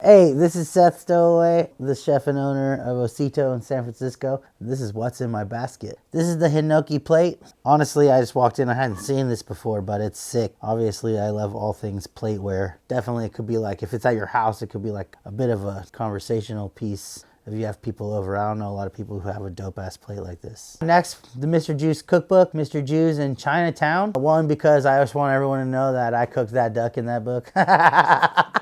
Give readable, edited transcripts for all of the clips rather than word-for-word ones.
Hey, this is Seth Stowaway, the chef and owner of Osito in San Francisco. This is what's in my basket. This is the Hinoki plate. Honestly, I just walked in. I hadn't seen this before, but it's sick. Obviously, I love all things plateware. Definitely, it could be like, if it's at your house, it could be like a bit of a conversational piece. If you have people over, I don't know a lot of people who have a dope-ass plate like this. Next, the Mr. Juice cookbook, Mr. Juice in Chinatown. One, because I just want everyone to know that I cooked that duck in that book.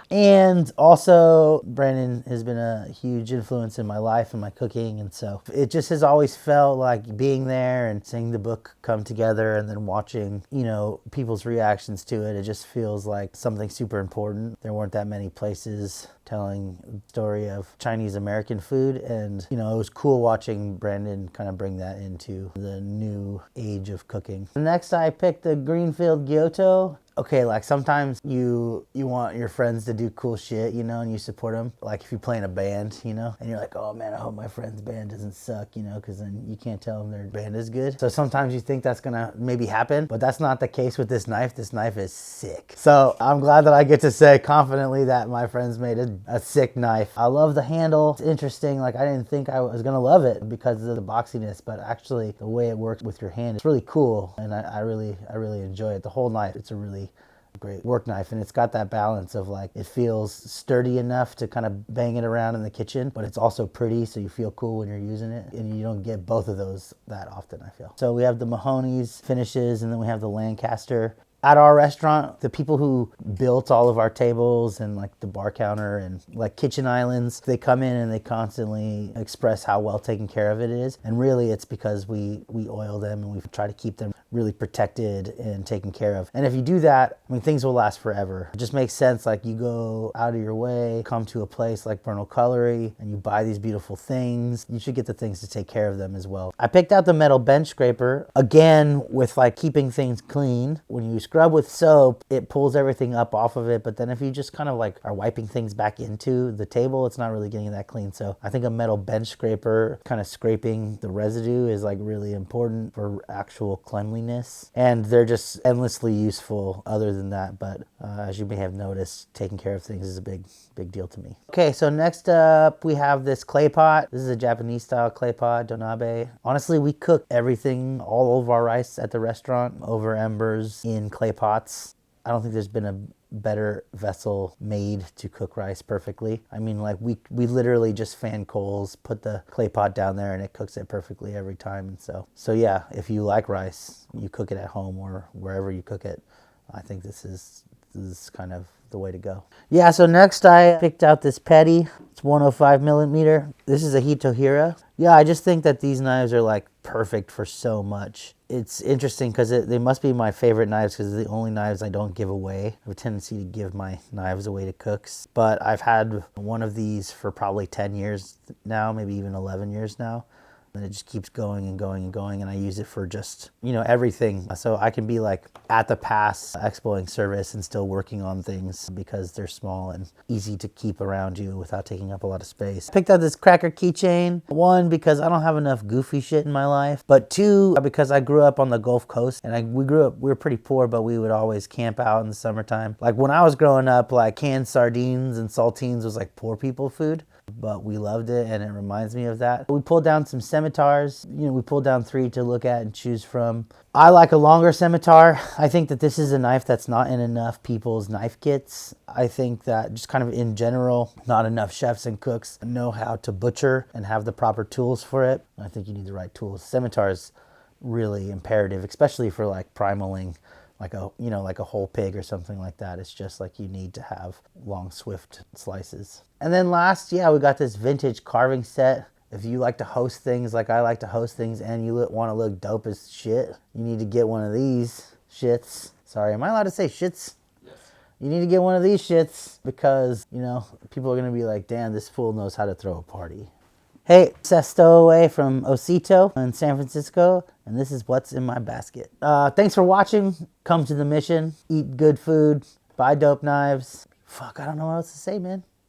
And also, Brandon has been a huge influence in my life and my cooking, and so it just has always felt like being there and seeing the book come together and then watching, people's reactions to it. It just feels like something super important. There weren't that many places telling the story of Chinese American food, and it was cool watching Brandon kind of bring that into the new age of cooking. Next, I picked the Greenfield Gyoto. Okay, like sometimes you want your friends to do cool shit, and you support them. Like if you play in a band, and you're like, oh man, I hope my friend's band doesn't suck, because then you can't tell them their band is good. So sometimes you think that's gonna maybe happen, but that's not the case with this knife. This knife is sick. So I'm glad that I get to say confidently that my friends made a sick knife. I love the handle. It's interesting. Like I didn't think I was gonna love it because of the boxiness, but actually the way it works with your hand, it's really cool, and I really enjoy it. The whole knife, it's a really great work knife, and it's got that balance of like it feels sturdy enough to kind of bang it around in the kitchen, but it's also pretty, so you feel cool when you're using it, and you don't get both of those that often, I feel. So we have the Mahoney's finishes, and then we have the Lancaster. At our restaurant, the people who built all of our tables and like the bar counter and like kitchen islands, they come in and they constantly express how well taken care of it is. And really it's because we oil them and we try to keep them really protected and taken care of. And if you do that, things will last forever. It just makes sense. Like you go out of your way, come to a place like Bernal Cutlery, and you buy these beautiful things. You should get the things to take care of them as well. I picked out the metal bench scraper, again, with like keeping things clean. When you scrub with soap, it pulls everything up off of it, but then if you just kind of like are wiping things back into the table, it's not really getting that clean. So I think a metal bench scraper kind of scraping the residue is like really important for actual cleanliness, and they're just endlessly useful other than that. But as you may have noticed, taking care of things is a big deal to me. Okay, so next up we have this clay pot. This is a Japanese style clay pot, donabe. Honestly, we cook everything, all of our rice at the restaurant over embers in clay pots. I don't think there's been a better vessel made to cook rice perfectly. Like we literally just fan coals, put the clay pot down there, and it cooks it perfectly every time. And so yeah, if you like rice, you cook it at home or wherever you cook it, I think this is kind of the way to go. Yeah, so next I picked out this petty. It's 105 millimeter. This is a Hitohira. Yeah, I just think that these knives are like perfect for so much. It's interesting because they must be my favorite knives because they're the only knives I don't give away. I have a tendency to give my knives away to cooks, but I've had one of these for probably 10 years now, maybe even 11 years now. And it just keeps going and going and going, and I use it for just, everything. So I can be like at the pass expoing service and still working on things because they're small and easy to keep around you without taking up a lot of space. I picked out this cracker keychain. One, because I don't have enough goofy shit in my life, but two, because I grew up on the Gulf Coast, and we were pretty poor, but we would always camp out in the summertime. Like when I was growing up, like canned sardines and saltines was like poor people food, but we loved it, and it reminds me of that. We pulled down some scimitars. We pulled down 3 to look at and choose from. I like a longer scimitar. I think that this is a knife that's not in enough people's knife kits. I think that just kind of in general, not enough chefs and cooks know how to butcher and have the proper tools for it. I think you need the right tools. Scimitar is really imperative, especially for like primaling, like a whole pig or something like that. It's just like you need to have long, swift slices. And then last, we got this vintage carving set. If you like to host things like I like to host things and you want to look dope as shit, you need to get one of these shits. Sorry, am I allowed to say shits? Yes. You need to get one of these shits because, people are going to be like, damn, this fool knows how to throw a party. Hey, Seth Stowaway from Osito in San Francisco, and this is what's in my basket. Thanks for watching. Come to the mission, eat good food, buy dope knives. Fuck, I don't know what else to say, man.